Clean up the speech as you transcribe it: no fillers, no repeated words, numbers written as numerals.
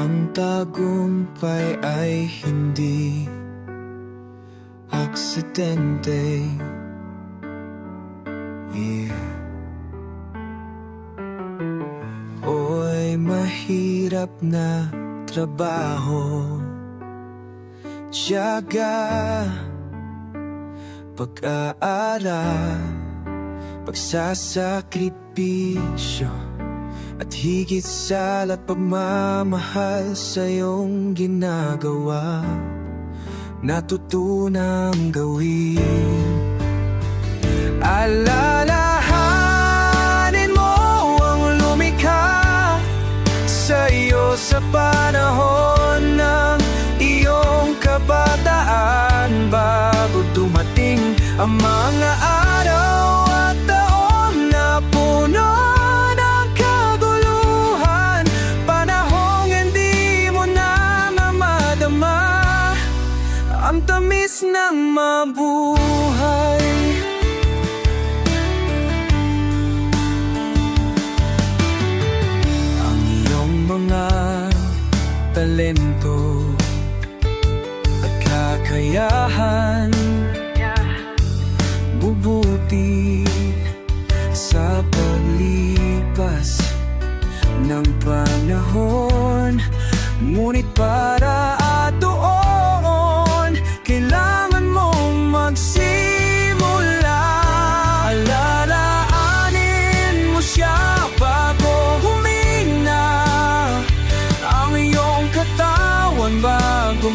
Ang tagumpay ay hindi aksidente. Oy, mahirap na trabaho, tiyaga, pag-aaral, pagsasakripisyo, at higit sa lahat pagmamahal sa iyong ginagawa. Natutunang gawin, alalahanin mo ang lumikha sa iyo sa panahon ng iyong kabataan, bago dumating ang mga araw at taon na puno ng kaguluhan. Panahong hindi mo na mamadama ang tamis ng mabuhay. Ang iyong mga talento at kakayahan bubuti sa paglipas ng panahon. Ngunit para doon, kailangan mong magsimula. Alalaanin mo siya bago humina ang iyong katawan, bago